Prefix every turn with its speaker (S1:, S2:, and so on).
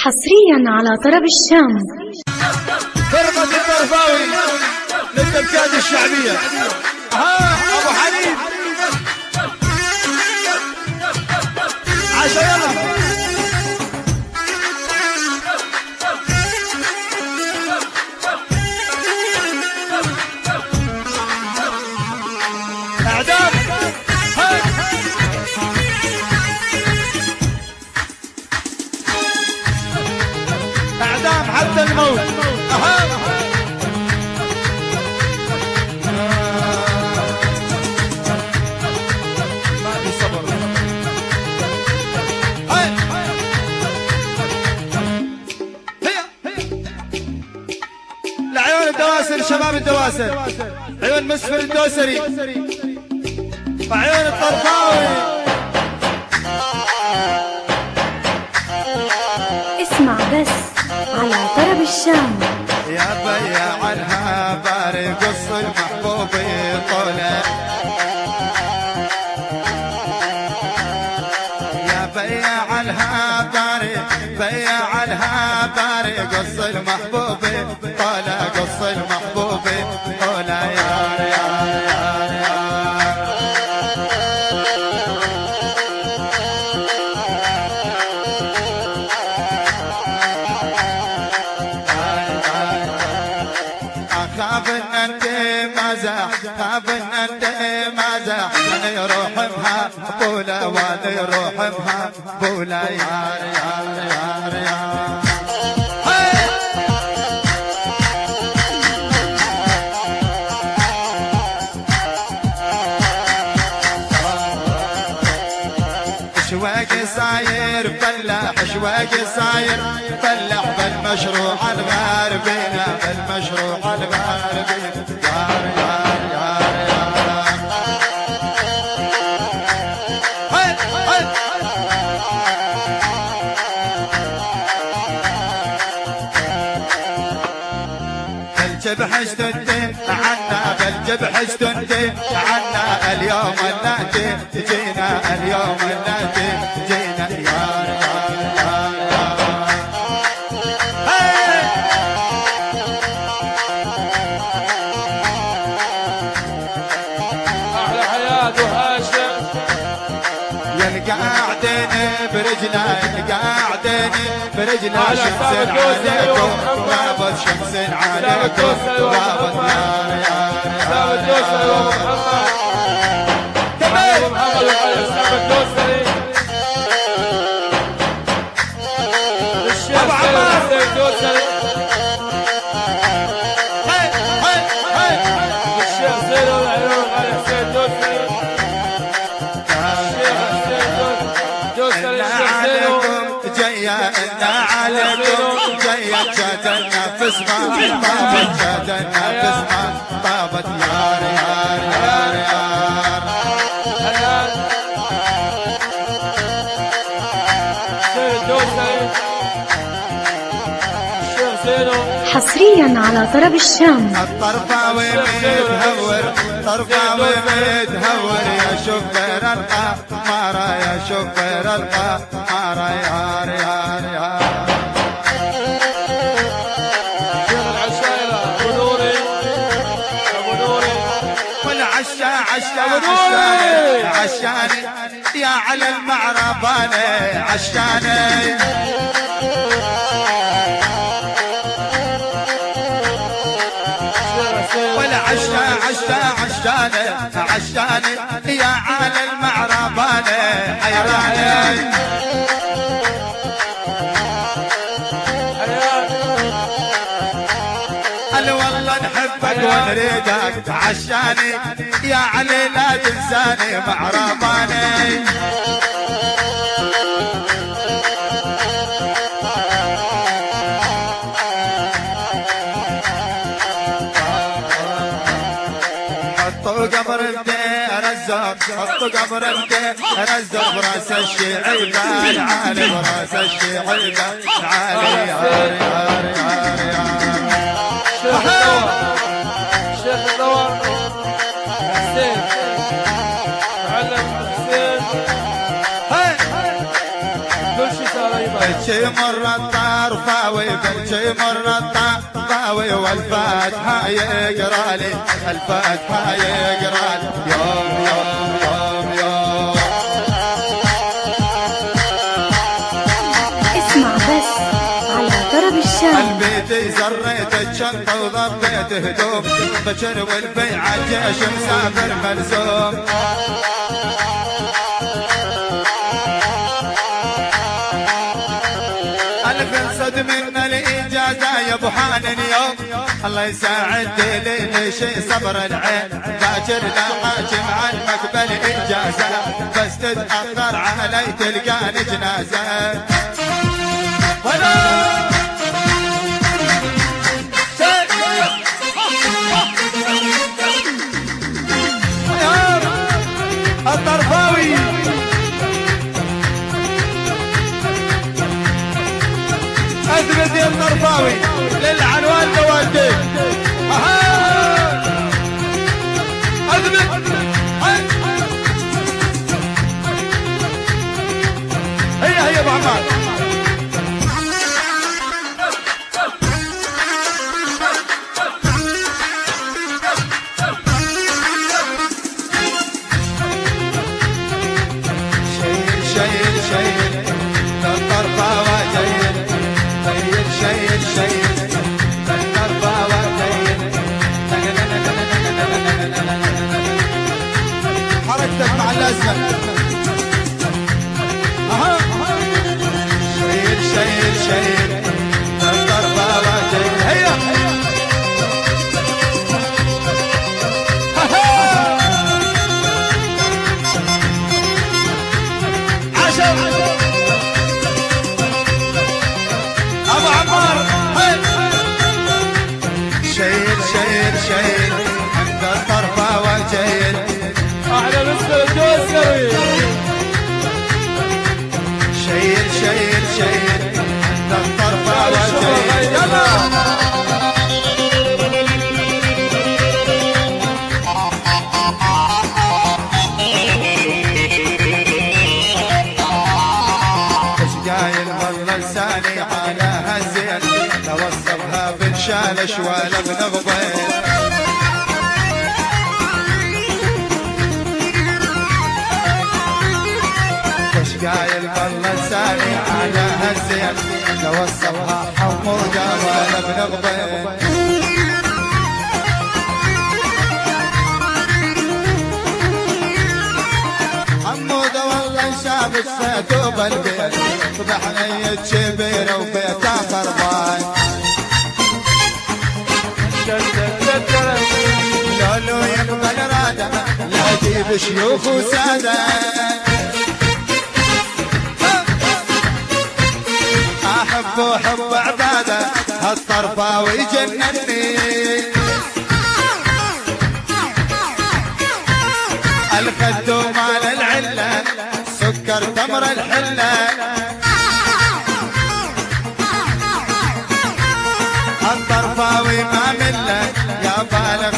S1: حصريا على طرب الشام.
S2: فرقة الطرفاوي للدبكات الشعبية. أبو حنين عشا يلا. اعدام اعدام حتى الموت. ما في صبر. لعيون الدواسر شباب الدواسر، عيون مسفر الدوسري وعيون الطرفاوي.
S1: اسمع بس على طرب الشام.
S2: يا بياع الهاباري قص المحبوب طوله، يا بياع الهاباري بياع الهاباري قص المحبوب طوله، قص المحبوب طوله يا خاف ان انت مزح، خاف ان انت مزح، يروح بها بولا ولا يروح بها بولا يا شواقي صاير فلاح، شواقي صاير فلاح بالمشروع الغاربين، بالمشروع الغاربين يار يار يار يار. هاي هاي بالجبح اشتدي عنا، بالجبح اشتدي عنا، اليوم الناتي جينا، اليوم الناتي جينا يار يار يار يار.
S3: أحلى حياة وهاشم
S2: يا القاعدين برجنا، القاعدين برجنا، شمس عليكم غابت، شمس عليكم غابت يار يار
S3: حسام الدوسري ومحمد
S2: كمان
S3: محمد حسام الدوسري، الشيخ حسين الدوسري،
S2: هاي هاي هاي
S3: الشيخ زين العيون علي حسين الدوسري، الشيخ حسين الدوسري، الشيخ زينو
S2: جاية إنا عليكم جاية، جاتنا في اسمها طابت، جاتنا في اسمها طابت يار يار يار يار.
S3: حياة حسين الدوسري، الشيخ زينو
S1: حصريا على طرب الشام.
S2: الطرفاوي متهور، طرفاوي متهور، يا شوفير القمارة، يا شوفير القمارة يار يار يار.
S3: شيخ العشايرة أبو نوري، أبو نوري
S2: والعشا عشا
S3: أبو نوري
S2: عشاني يا على المعرباني عشاني. والعشا عشا عشاني عشاني يا على المعرباني حيراني. قال والله نحبك ونريدك عشاني يا علي لا تنساني معرباني. حطوا قبر الدير الزهر، حطوا قبر الدير الزهر براس الشيعي بالعالي، براس الشيعي بالعالي يار يار يار يار.
S3: الشيخ الدوار، الشيخ الدوار حسين معلم حسين كل شيء صار يبقى
S2: بالشي مر الطرفاوي بالشي مر الطرفاوي والفاتحة يقرا لي الفاتحة يقرا لي يوم يوم يوم يوم.
S1: اسمع بس على طرب الشام.
S2: البيت زريت الشنطة وضبيت هدوم بشر والبيعة جيش مسافر ملزوم. الفنصد من الإجازة يا ابو حانن يوم الله يساعد لي شي صبر العين باكر لا حاكم عن مقبل إجازة بس تتأخر علي تلقاني جنازة. الطرفاوي اثبت يا الطرفاوي للعنوان بوالديك. اثبت هيا ابو عمار. شيل شيل الطرفاوة جيل طيب شيل شيل الطرفاوة جيل حركتك مع الأزمة. شيل شيل شيل الطرفاوة جيل هيا ابو عمار. شيل شيل شيل عند الطرفاوة جيل
S3: احلى مستر الدوسري.
S2: شيل شيل شيل عند الطرفاوة جيل يلا. قايل والله لساني على هالزين توصفها بنشال شوالة بنغضين. وش قايل والله لساني على هالزين توصفها حموضة ولا بنغضين. حمودة والله شاف السيد وبالبيت فضحني كبيرة وبيتها خربان. لولو يقبل رادة لا جيب شيوخ وسادة. أحب حب عبادة هالطرفاوي جنني. الخد مال العلة سكر تمر الحلة. الطرفاوي ما مله يا بالغ